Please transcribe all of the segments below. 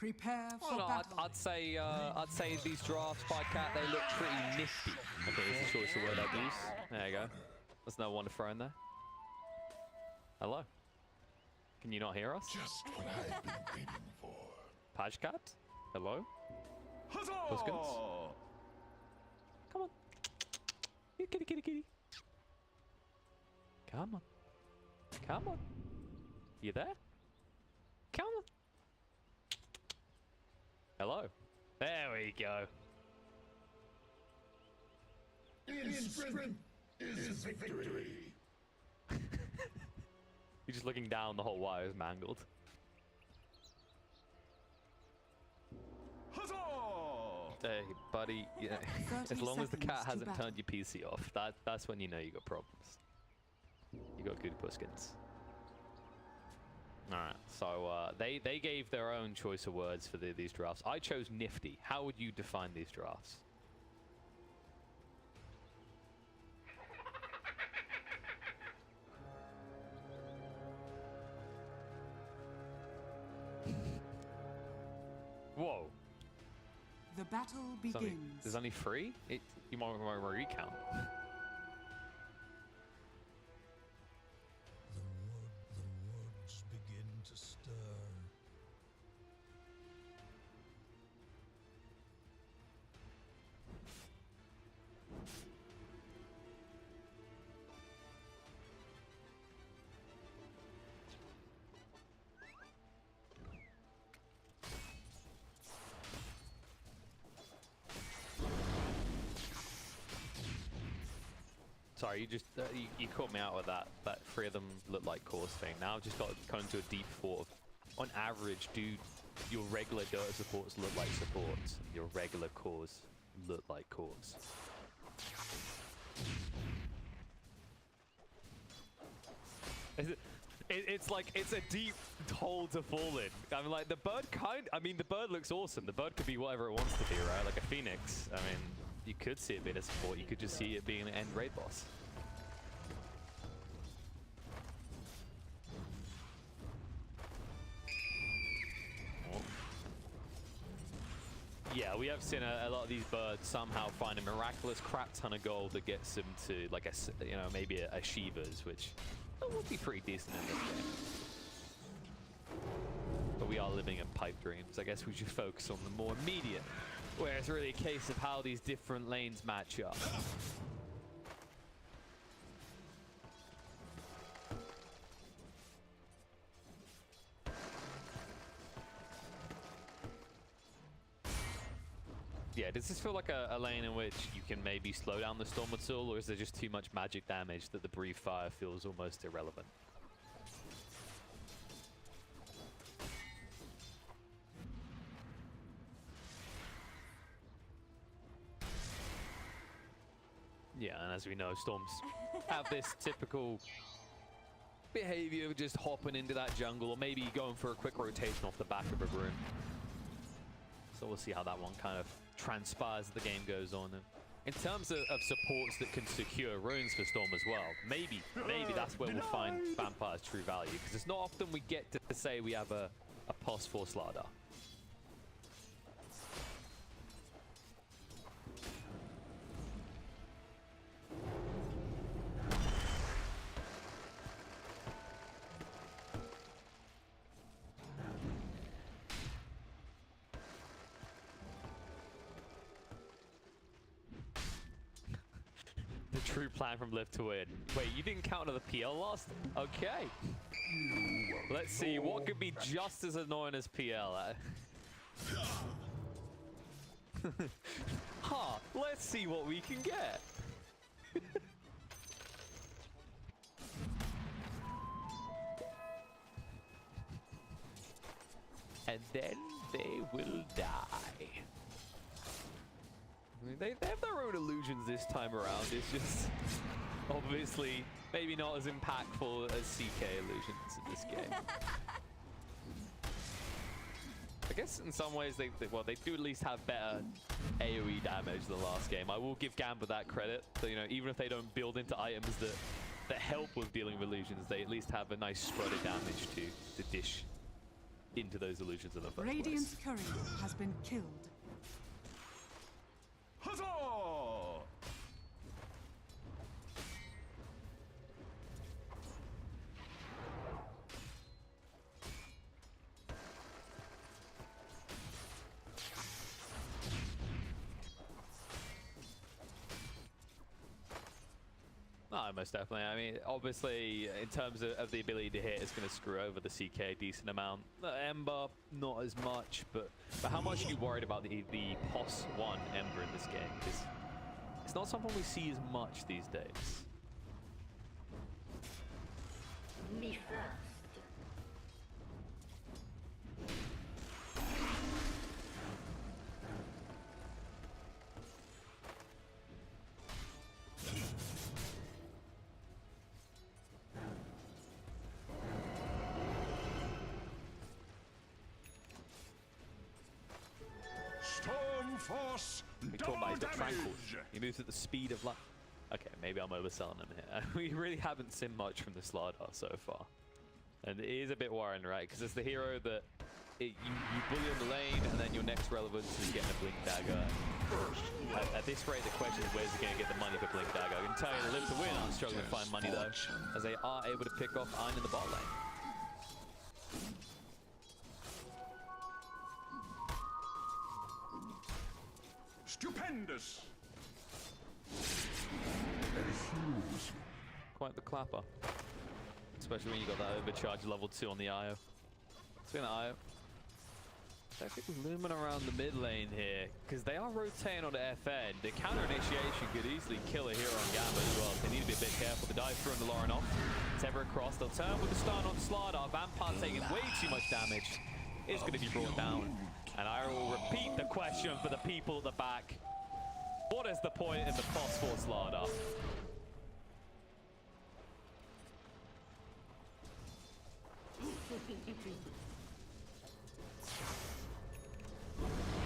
Prepare for Well, battle. I'd say these drafts by Cat, they look pretty nifty. I think it's the choice of word I'd use. There you go. There's no one to throw in there. Hello. Can you not hear us? Just what I've been waiting for. Pajkat? Hello? Puskins? Come on. Here, kitty, kitty, kitty. Come on. Come on. You there? Come on. Hello. There we go. In sprint is victory. You're just looking down, the whole wire is mangled. Hey, buddy. Yeah. As long as the cat hasn't turned your PC off, that's when you know you got problems. You got good puskins. Alright, so they gave their own choice of words for these drafts. I chose nifty. How would you define these drafts? Whoa. The battle begins. There's only 3? You might want to recount. The woods begin to stir. Sorry, you just you caught me out with that 3 of them look like cores thing. Now I've just got to come into a deep thought of, on average, do your regular Dota supports look like supports? Your regular cores look like cores? It's like, it's a deep hole to fall in. I mean, like, the bird the bird looks awesome. The bird could be whatever it wants to be, right? Like a phoenix. I mean, you could see it being a support. You could just see it being an end raid boss. Yeah, we have seen a lot of these birds somehow find a miraculous crap ton of gold that gets them to, like, maybe a Shiva's, which would be pretty decent in this game. But we are living in pipe dreams. I guess we should focus on the more immediate, where it's really a case of how these different lanes match up. Yeah, does this feel like a lane in which you can maybe slow down the storm at all, or is there just too much magic damage that the breathe fire feels almost irrelevant? Yeah, and as we know, storms have this typical behavior of just hopping into that jungle, or maybe going for a quick rotation off the back of a rune. So we'll see how that one kind of transpires as the game goes on. And in terms of supports that can secure runes for Storm as well, maybe that's where we'll find Vampire's true value, because it's not often we get to say we have a pos for Slardar. True plan from Live to Win. Wait, you didn't count on the PL lost? Okay. Let's see, what could be just as annoying as PL? Huh, let's see what we can get. And then they will die. I mean, they have their own illusions this time around. It's just obviously maybe not as impactful as CK illusions in this game. I guess in some ways they do at least have better AoE damage than the last game. I will give Gambit that credit. So, you know, even if they don't build into items that help with dealing with illusions, they at least have a nice spread of damage to dish into those illusions in the first Radiant's place. courier has been killed. Huzzah! No, most definitely. I mean, obviously, in terms of the ability to hit, it's going to screw over the CK a decent amount. Ember, not as much, but how much are you worried about the POS 1 Ember in this game? Because it's not something we see as much these days. Me first. Storm Force, We talk about he's got tranquil. damage. He moves at the speed of light. Okay, maybe I'm overselling him here. We really haven't seen much from the Slardar so far. And it is a bit worrying, right? Because it's the hero that you bully on the lane, and then your next relevance is getting a Blink Dagger. At this rate, the question is where's he going to get the money for Blink Dagger? I can tell you, Live to Win aren't struggling to find money though, as they are able to pick off Eine in the bot lane. Stupendous. Quite the clapper. Especially when you got that overcharge level 2 on the IO. Speaking of IO, I think we're looming around the mid lane here, because they are rotating on the FN. The counter initiation could easily kill a hero on Gambit as well. They need to be a bit careful. The dive through on the Lorenof. It's ever across. They'll turn with the stun on Slardar. Vampire taking way too much damage. It's going to be brought down. And I will repeat the question for the people at the back. What is the point in the POS for Slardar?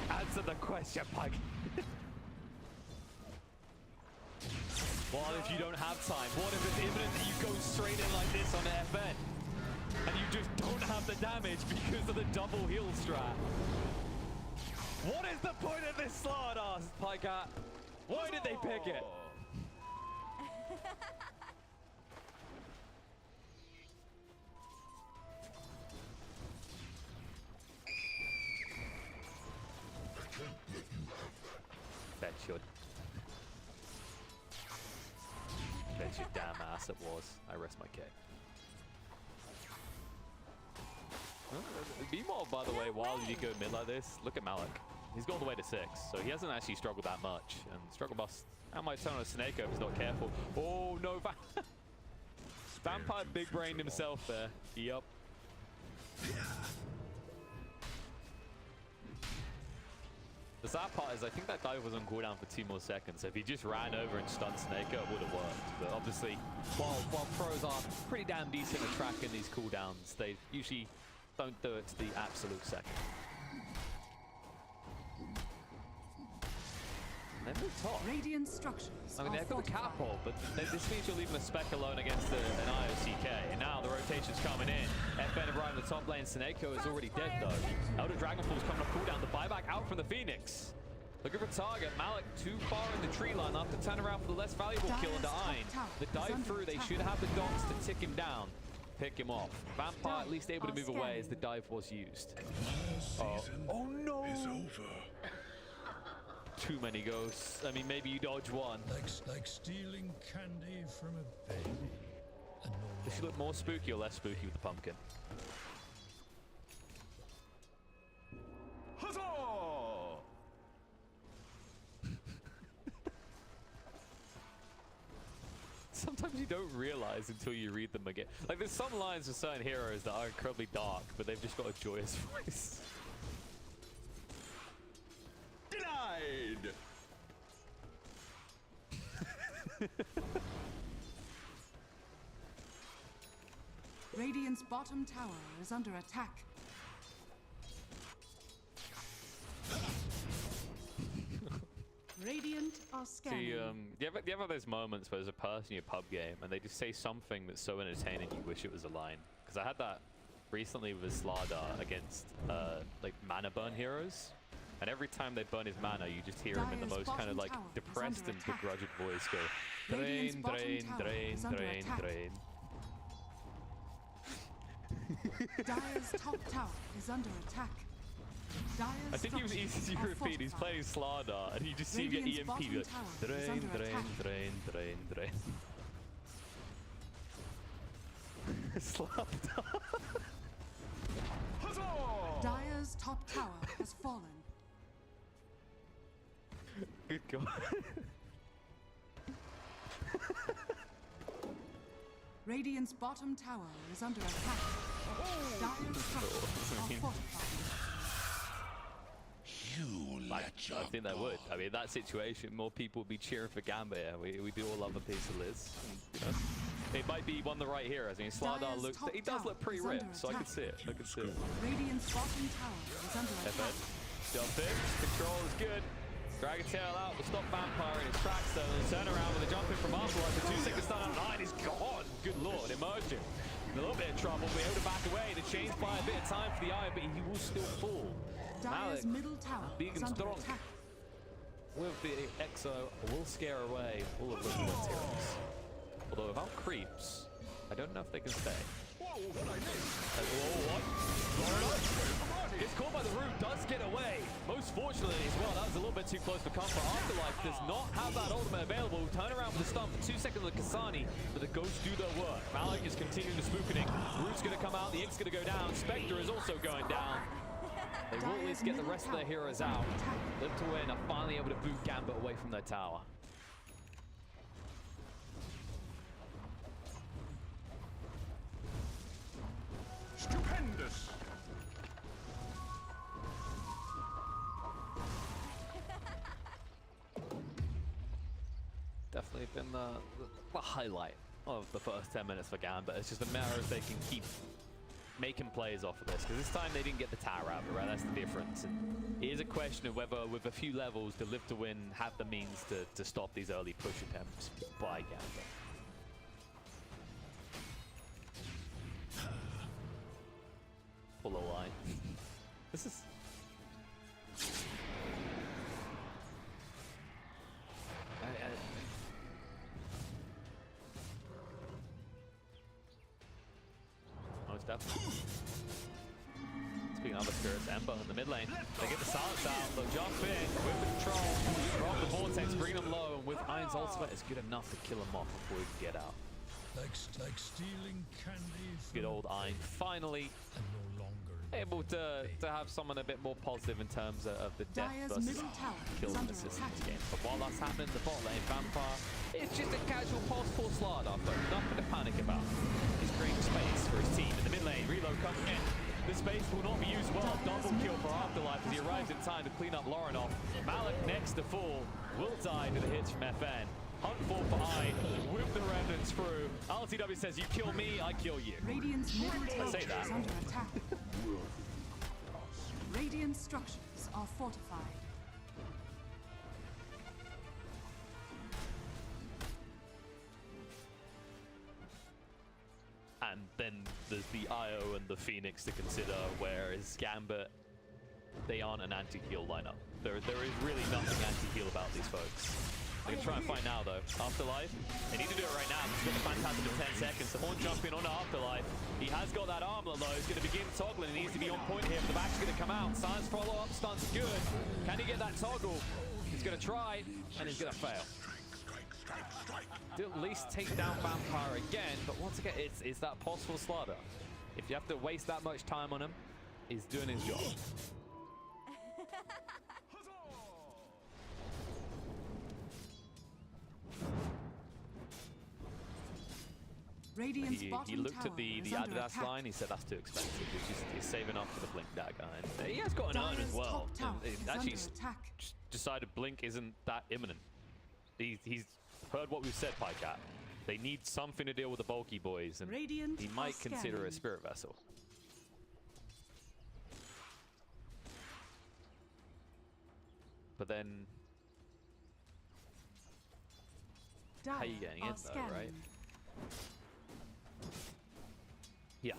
Answer the question, Pug. What if you don't have time? What if it's imminent that you go straight in like this on FN? And you just don't have the damage because of the double heal strat? What is the point of this Slardar, Pycat? Why did they pick it? Bet your damn ass it was. I rest my case. Meanwhile, by the way, while you go mid like this, look at Malik. He's gone all the way to 6, so he hasn't actually struggled that much. And struggle bus, that might turn on a SoNNeikO if he's not careful. Oh no, Vampire big brained himself there. Yup. The sad part is I think that dive was on cooldown for 2 more seconds, so if he just ran over and stunned SoNNeikO, it would have worked. But obviously, while pros are pretty damn decent at tracking these cooldowns, they usually don't do it to the absolute second. They're very top. Radiant structures. I mean, are they've got the fortified. catapult, but this means you're leaving a spec alone against an IOCK. And now the rotation's coming in. FN arriving in the top lane. SoNNeikO is already dead, though. Elder Dragonfall's coming off cooldown. The buyback out from the Phoenix. Looking for target. Malik too far in the tree line after turn around for the less valuable kill into Eine. The dive through, they should have the dots to tick him down. Pick him off. Vampire at least able to move away as the dive was used. Oh no! Is over. Too many ghosts. I mean, maybe you dodge one. Like stealing candy from a baby. And no Does she look more spooky or less spooky with the pumpkin? Huzzah! Sometimes you don't realize until you read them again. Like, there's some lines with certain heroes that are incredibly dark, but they've just got a joyous voice. Denied! Radiant's bottom tower is under attack. Radiant are scanning. See, do you ever have those moments where there's a person in your pub game and they just say something that's so entertaining you wish it was a line? Because I had that recently with Slardar against like mana burn heroes, and every time they burn his mana, you just hear him in the most kind of like depressed and begrudged voice go, drain, drain, drain, drain, drain. Dire's top tower is under attack. Dire's I think he was easy to repeat. He's playing Slardar, and you just see him get EMP. Like, drain, drain, drain, drain, drain. Slardar. Dire's top tower has fallen. Good God. Radiant's bottom tower is under attack. Dire's structures are fortified. I think they would. I mean, that situation, more people would be cheering for Gambit. We do all love a piece of Liz. And, you know, it might be one of the right heroes. I mean, Slardar looks, he does look pretty ripped, so I can see it. I can see it. Radiant's bottom tower is under attack. Jump in, control is good. Dragon Tail out, will stop Vampire in his tracks though, and turn around with a jump in from Afterlife. The 2 seconds stun out, Nine is gone. Good lord, Immersion. In a little bit of trouble, but able to back away. The chains buy a bit of time for the Eye, but he will still fall. Dire's middle tower big is and under strong. attack. With the Exo, will scare away all of the heroes. Although without creeps, I don't know if they can stay. Gets caught by the root, does get away. Most fortunately as well, that was a little bit too close for comfort. Afterlife does not have that ultimate available. Turn around with the stun for 2 seconds with the ksani, but the ghosts do their work. Malik is continuing the spookening. Root's going to come out, the Ink's going to go down. Specter is also going down. They will at least get the rest of their heroes out. Live to win are finally able to boot Gambit away from their tower. Stupendous! Definitely been the highlight of the first 10 minutes for Gambit. It's just a matter if they can keep making plays off of this, because this time they didn't get the tower out, right? That's the difference. And it is a question of whether, with a few levels, the Live to Win have the means to stop these early push attempts by Gambit. Pull a line. This is... Most definitely. Speaking of other spirits, Ember in the mid lane. They get the silence out, they'll jump in with the control, drop the vortex, bring them low, and with Iron's ultimate, it's good enough to kill them off before he can get out. Like stealing candy from Good old Ein finally and no longer able to have someone a bit more positive in terms of the depth Dire's versus middle tower kills is and under assists in attack. this game. But while that's happening, the bot lane Vampire, it's just a casual pulse for Slardar, but nothing to panic about. He's creating space for his team in the mid lane. Reload coming in. The space will not be used well. Double kill for Afterlife as he arrives in time to clean up Lorenof. Malik next to fall will die to the hits from FN. Hunt for Ein with the remnants through. iLTW says, you kill me, I kill you. Radiant's middle tower say that. is under attack. Radiant structures are fortified. And then there's the IO and the Phoenix to consider, whereas Gambit, they aren't an anti-heal lineup. There is really nothing anti-heal about these folks. They can try and fight now though. Afterlife, they need to do it right now. He's got the Phantasm in 10 seconds. The Horn jumping on Afterlife. He has got that armor though. He's going to begin toggling. He needs to be on point here. But the back's going to come out. Science follow-up stun's good. Can he get that toggle? He's going to try, and he's going to fail. Do at least take down Vampire again, but once again, it's that possible Slardar. If you have to waste that much time on him, he's doing his job. Radiant's He bottom looked tower at the is under Adidas attack. line, he said that's too expensive. He's saving up for the Blink dagger. And he has got an urn as Dire's well. top tower And is actually under attack. decided Blink isn't that imminent. He's heard what we've said, Pycat. They need something to deal with the bulky boys, and Radiant he might are consider scanning. a Spirit Vessel. But then, how are you getting in though, right? Yeah.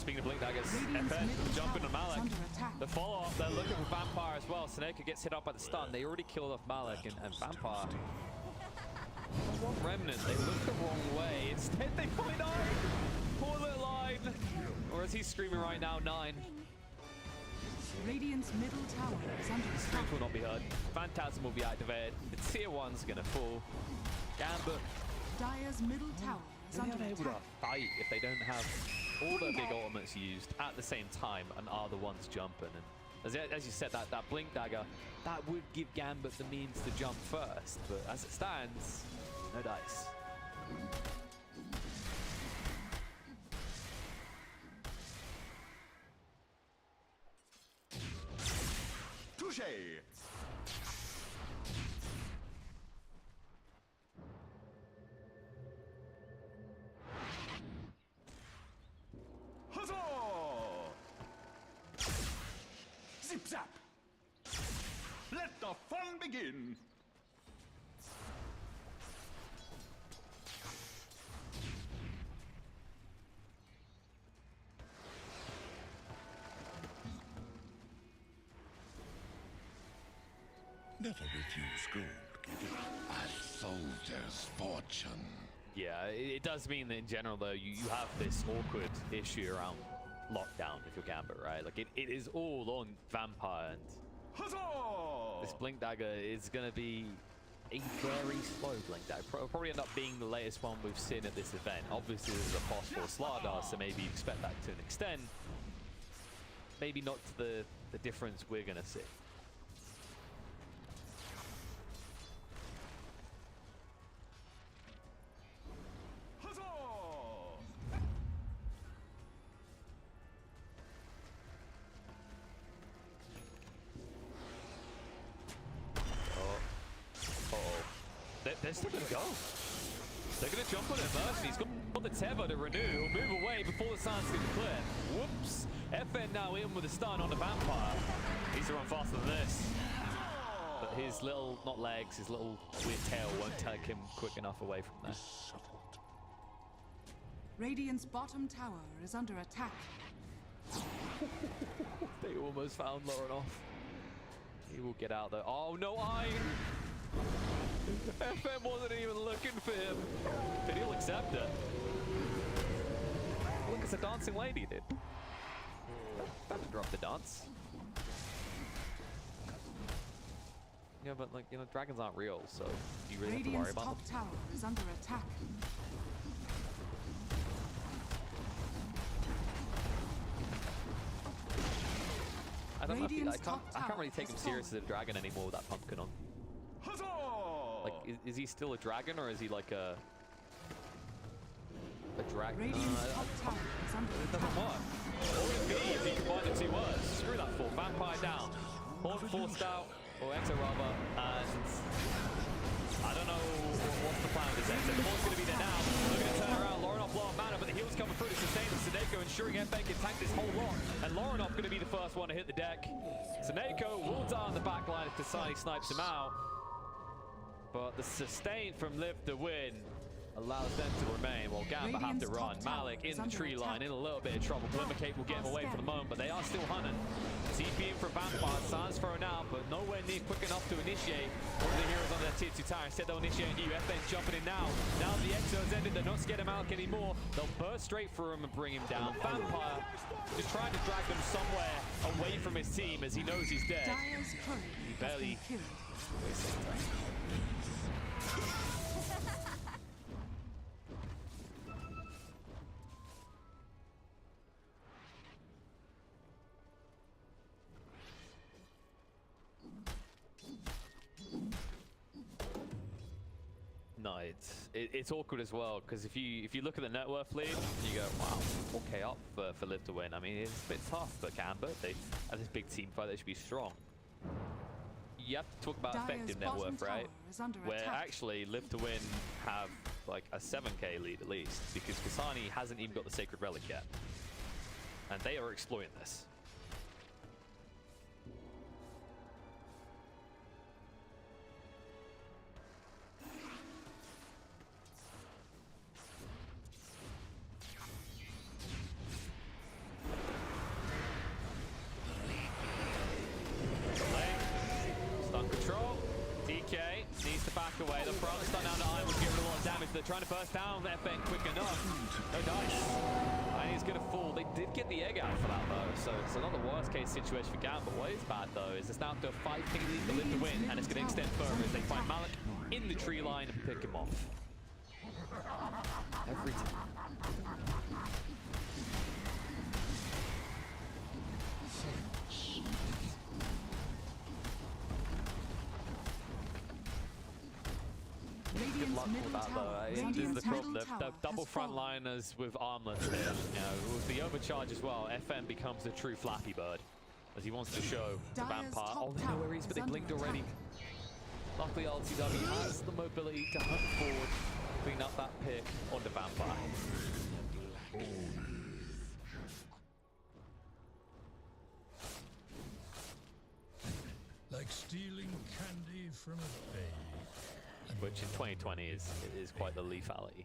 speaking of Blink Daggers, Radiant's FN middle jumping on tower is Malik. under attack. The follow-up, they're looking for Vampire as well. SoNNeikO gets hit up by the stun. They already killed off Malik and Vampire. One remnant, they look the wrong way. Instead, they find Nine. Poor little Line. Or as he's screaming right now, Nine. Radiant's middle tower is under attack. Strength will not be heard. Phantasm will be activated. The tier 1's gonna fall. Gambit. Dire's middle tower is They're under unable to attack. fight if they don't have all their big ultimates used at the same time and are the ones jumping. And as you said, that Blink Dagger, that would give Gambit the means to jump first. But as it stands, no dice. Touché. Huzzah! Zip zap. Let the fun begin. Never refuse gold given. A soldier's fortune. Yeah, it does mean that in general, though, you have this awkward issue around lockdown if you're Gambit, right? Like, it is all on Vampire, and Huzzah! this Blink Dagger is going to be a very slow Blink Dagger. Probably end up being the latest one we've seen at this event. Obviously, this is a possible Slardar, so maybe you expect that to an extent. Maybe not to the difference we're going to see. They're still going to go. They're going to jump on Immersion. He's got the tether to renew. He'll move away before the sun's going to clear. Whoops. FN now in with a stun on the Vampire. Needs to run faster than this. But his little, not legs, his little weird tail won't take him quick enough away from there. Radiant's bottom tower is under attack. They almost found Lorenof. He will get out though. Oh no, FM wasn't even looking for him, but he'll accept it. Look, it's a dancing lady, dude. About to drop the dance. Yeah, but like, you know, dragons aren't real, so you really have to worry Radiant's about them. top tower is under attack. I don't know if Radiant's I top can't really tower take him has serious as fallen. a dragon anymore with that pumpkin on. Huzzah! Like, is he still a dragon or is he like a dragon? Radiant's top tower is under It attack. doesn't work. What would it be if you combine the two words? Screw that four. Vampire down. Horde forced out, or Ecto rather, and I don't know what's the plan with this Ecto. The Horde's going to be there now. They're going to turn around. Lorenof low on mana, but the heal's coming through to sustain them. SoNNeikO ensuring FN can tank this whole lot, and Lorenof going to be the first one to hit the deck. SoNNeikO will die on the back line if ksani snipes him out, but the sustain from Live to Win allows them to remain while Gambit have to Radiant's run. top tower Malik in is the under tree line attack. in a little bit of trouble. Glimmercape will get him away for the moment, but they are still hunting. TP in for Vampire, San's thrown out, but nowhere near quick enough to initiate one of the heroes on their tier 2 tower. Instead they'll initiate you. FN jumping in now. Now the Exo has ended, they're not scared of Malik anymore. They'll burst straight through him and bring him down. Vampire just trying to drag them somewhere away from his team as he knows he's dead. Dire's courier He has barely been killed. wasting time. No, it's awkward as well because if you look at the net worth lead, you go, wow, 4K up for Live to Win. I mean, it's a bit tough, but Gambit, they have this big team fight, they should be strong. You have to talk about Dire's effective net bottom worth, right? tower is under Where attack. actually Live to Win have like a 7K lead at least because ksani hasn't even got the Sacred Relic yet, and they are exploiting this. They're trying to burst down FN quick enough. No dice. And he's gonna fall. They did get the egg out for that though, so it's not the worst case situation for Gambit. What is bad though is it's now up to a 5-ping lead to live to win, and it's gonna extend further as they find Malik in the tree line and pick him off. Every time. Good luck with that though. This is the problem. The double frontliners with armlets here. You know, with the overcharge as well, FN becomes a true Flappy Bird as he wants to show the Vampire. Oh, they know where he is, but they blinked already. Luckily, iLTW has the mobility to hunt forward, clean up that pick on the Vampire. Like stealing candy from a baby. Which in 2020 is quite the lethality.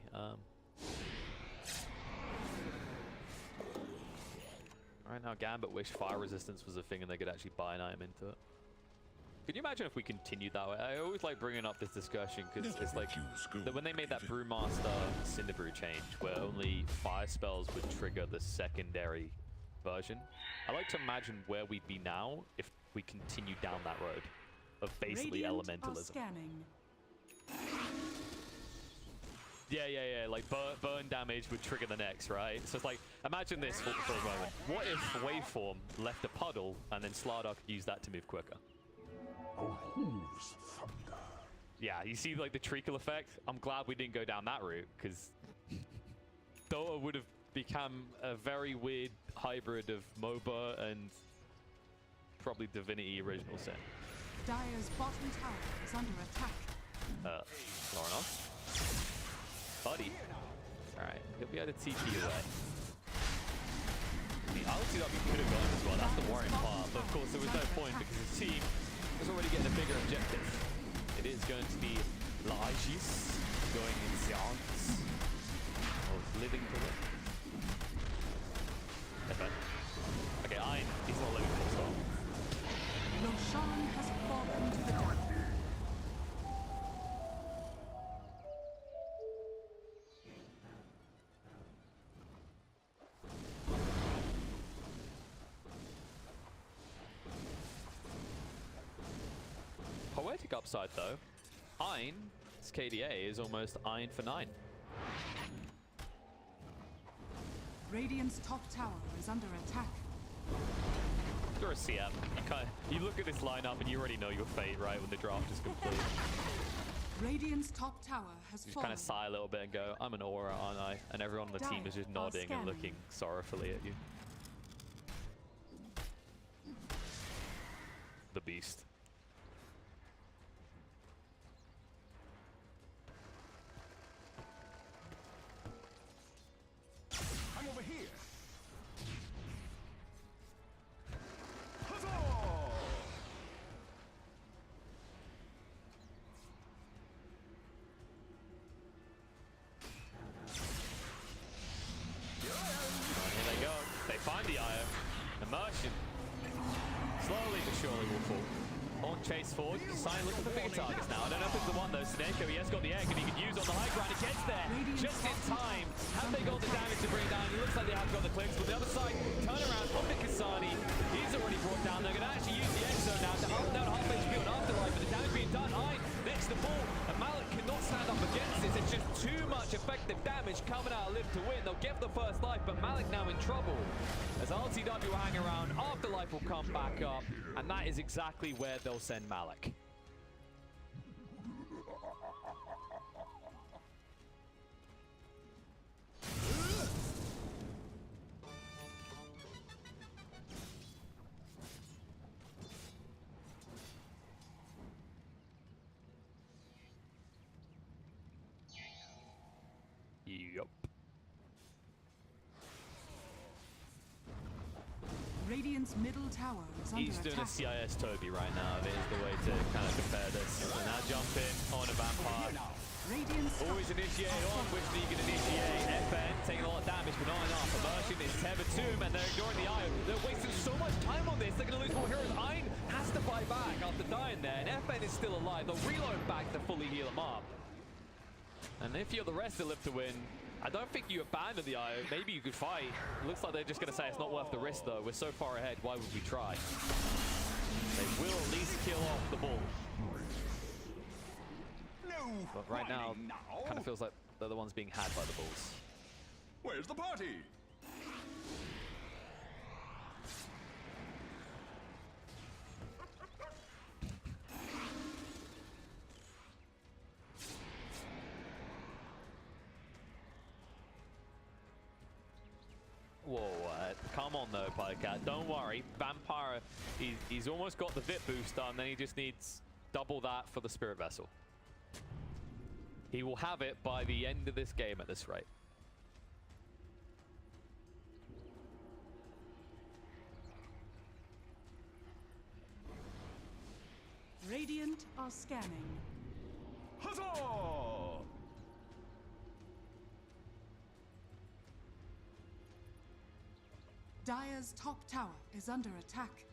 Right now, Gambit wish fire resistance was a thing and they could actually buy an item into it. Could you imagine if we continued that way? I always like bringing up this discussion because it's like when they made that Brewmaster Cinderbrew change where only fire spells would trigger the secondary version. I like to imagine where we'd be now if we continued down that road of basically elementalism. Yeah, like burn damage would trigger the next, right? So it's like, imagine this for a moment. What if Waveform left a puddle and then Slardar could use that to move quicker? Yeah, you see like the treacle effect? I'm glad we didn't go down that route because Dota would have become a very weird hybrid of MOBA and probably Divinity Original Sin. Dire's bottom tower is under attack. Lorenof. Buddy. Alright, he'll be able to TP away. The iLTW could have gone as well, that's the worrying part, but of course there was no point because his team was already getting a bigger objective. It is going to be Lagis going in Seance. Or living to win. Okay, eine, he's not living full stop. Roshan has fallen to the ground. Poetic upside though, eine's KDA is almost eine for 9. Radiant's top tower is under attack. You're a CM. You look at this lineup and you already know your fate, right, when the draft is complete. Radiant's top tower has You just fallen. kind of sigh a little bit and go, I'm an aura, aren't I? And everyone on the team is just nodding and looking sorrowfully at you. The beast. I'm over here. Huzzah! Here they go. They find the Io. Immersion. Slowly but surely will fall. On chase forward. ksani looking for bigger targets now. I don't know if it's the one though. SoNNeikO, he has got the egg and he can use on the high ground. He gets there just in time. Have they got the damage to bring down? It looks like they have got the clicks, but the other side, turn around on the ksani. He's already brought down. They're going to actually use the exo now to up down half HP on Afterlife, but the damage being done. Eine next to ball, and Malik cannot stand up against this. It's just too much effective damage coming out of Live to win. They'll get the first life, but Malik now in trouble. As iLTW will hang around, Afterlife will come back up, and that is exactly where they'll send Malik. Yup. Radiant's middle tower is under He's doing a attack. CIS Toby right now. It is the way to kind of compare this. And now jump in on a Vampire. Radiant's Always initiate on, which you can initiate. FN taking a lot of damage, but not enough. Immersion is tethered to him, and they're ignoring the Io. They're wasting so much time on this. They're going to lose more heroes. Eine has to fight back after dying there, and FN is still alive. They'll reload back to fully heal him up. And if you're the rest that live to win, I don't think you abandon the IO. Maybe you could fight. It looks like they're just going to say it's not worth the risk, though. We're so far ahead. Why would we try? They will at least kill off the bull. No. But right now, whining now. kind of feels like they're the ones being had by the bulls. Where's the party? Whoa, come on though, Pycat. Don't worry. Vampire, he's almost got the VIP booster, and then he just needs double that for the Spirit Vessel. He will have it by the end of this game at this rate. Radiant are scanning. Huzzah! Dire's top tower is under attack.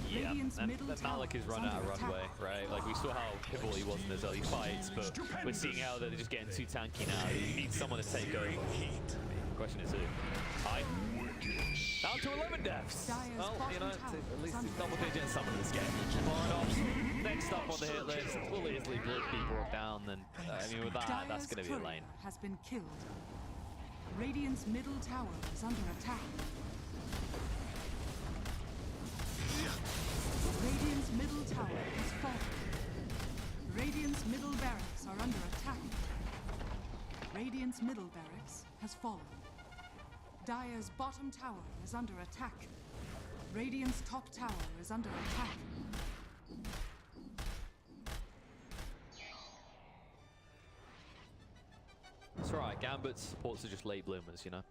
Yeah, Radiant's and middle Malik tower is is run out under of attack. runway, right? Like, we saw how pivotal he was in those early fights, but we're seeing how they're just getting too tanky now. He needs someone to take over. The question is who? Hi. Down to 11 deaths. Well, you know, at least it's double digit in some of this game. Lorenof, next up on the hit list, will easily be brought down. And I mean, with that, that's going to be a lane. Has been killed. Radiant's middle tower is under attack. Radiant's middle tower is fallen. Radiant's middle barracks are under attack. Radiant's middle barracks has fallen. Dire's bottom tower is under attack. Radiant's top tower is under attack. That's right, Gambit's supports are just late bloomers, you know.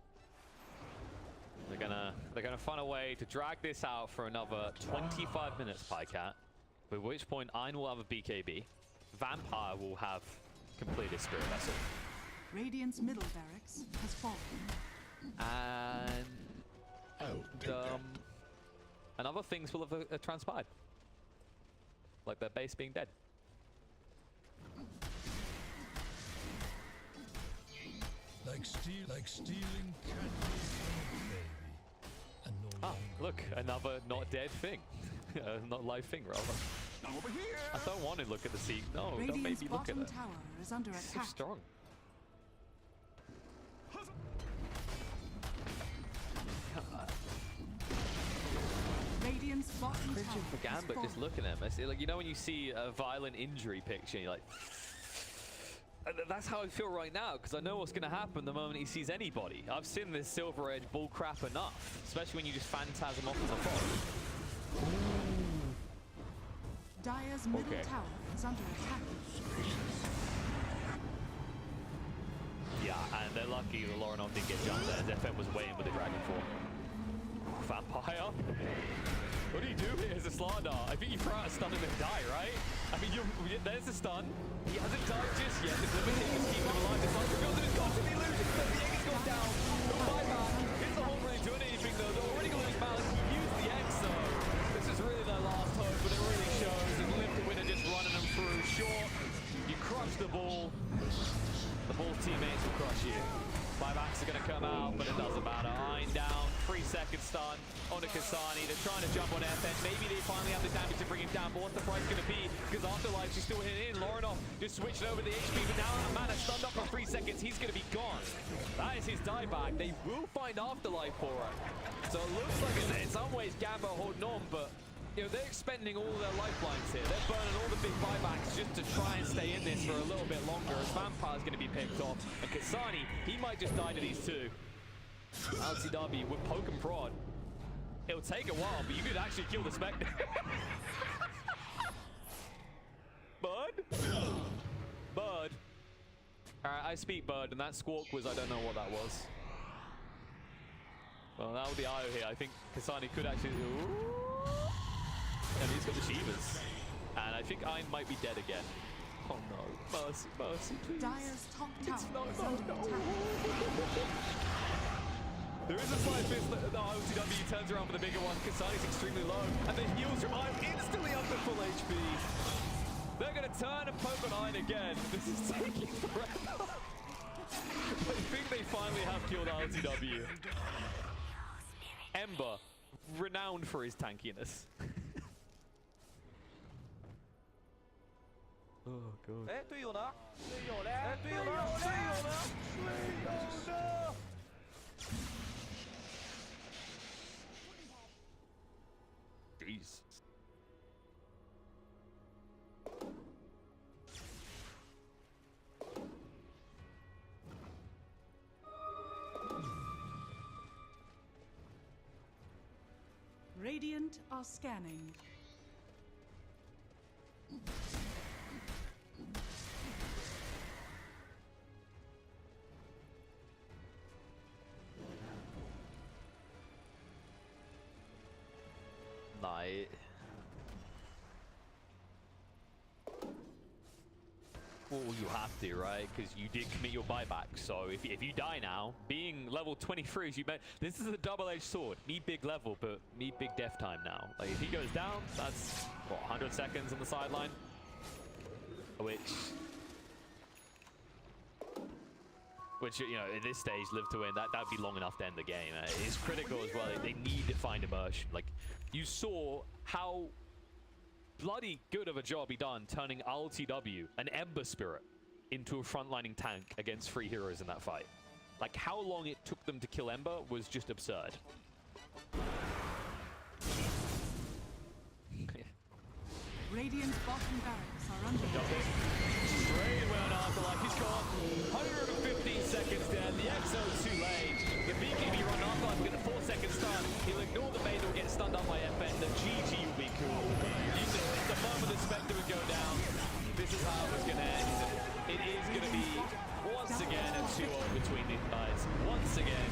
They're gonna find a way to drag this out for another 25 minutes, Pycat. At which point eine will have a BKB. Vampire will have completed Spirit Vessel. Radiant's middle barracks has fallen. And other things will have transpired. Like their base being dead. Like stealing candy from a baby. And no Ah, longer look, another not dead thing. Not live thing, rather. Now over here. I don't want to look at the seat. No, don't make Radiant's me look at bottom it. tower is under It's so attack. strong. Radiant's bottom Cringing tower for is Gambit just fallen. looking at him. It's like, you know when you see a violent injury picture, you're like... That's how I feel right now, because I know what's going to happen the moment he sees anybody. I've seen this Silver Edge bull crap enough, especially when you just phantasm off as a foe. Dire's middle Okay. tower is under attack. Yeah, and they're lucky that Lorenof didn't get jumped there. FM was waiting with the Dragon Form. Vampire? What do you do here as a Slardar? I think you throw out a stun and then die, right? I mean, there's the stun. He hasn't died just yet. The limiting is keeping him alive. The Slardar goes and it's got to be losing. The egg has gone down. No buyback. Is the whole really doing anything, though? They're already going to lose Malik. He used the egg, so this is really their last hope, but it really shows. And Live to Winner just running them through. Short, you crush the ball. The ball's teammates will crush you. Buybacks are going to come out, but it doesn't matter. Eine down, 3 second stun on the ksani. They're trying to jump on FN. Maybe they finally have the damage to bring him down, but what's the price going to be? Because Afterlife, she's still hitting in. Lorenof just switching over the HP, but now Mana stunned up for 3 seconds. He's going to be gone. That is his dieback. They will find Afterlife for it. So it looks like in some ways Gambit holding on, but you know, they're expending all their lifelines here. They're burning all the big buybacks just to try and stay in this for a little bit longer, as Vampire's going to be picked off. And ksani, he might just die to these two. iLTW with poke and prod. It'll take a while, but you could actually kill the Specter. Bud? Bud. Alright, I speak Bud, and that squawk was, I don't know what that was. Well, now with the IO here, I think ksani could actually... Ooh. And he's got the Shivas. And I think eine might be dead again. Oh no. Mercy, mercy, please. Dire's top tower No, is no, under no. attack. There is a slight fist that the iLTW turns around for the bigger one. ksani's extremely low. And the heals from eine instantly up to full HP. They're going to turn and poke on eine again. This is taking forever. I think they finally have killed iLTW. Ember, renowned for his tankiness. Oh god. 哎，队友呢？队友嘞？哎，队友呢？队友呢？队友呢？ Jeez. Radiant are scanning. Night. Well, you have to, right? Because you did commit your buyback. So if you die now, being level 23, as you bet, this is a double-edged sword. Need big level, but need big death time now. Like if he goes down, that's what 100 seconds on the sideline, which you know at this stage, live to win. That'd be long enough to end the game. It's critical as well. They need to find Immersion. Like you saw how bloody good of a job he done turning iLTW, an Ember spirit, into a frontlining tank against 3 heroes in that fight. Like how long it took them to kill Ember was just absurd. Radiant bottom barracks are under attack. Straight away on Afterlife, he's got 115 seconds down, the XO too late. The BKB run Afterlife will get a 4-second stun. He'll ignore the Maiden, will get stunned up by FN, the GG will be cool. The moment the Specter would go down, this is how it's gonna end. It is gonna be, once again, a 2-0 between these guys. Once again.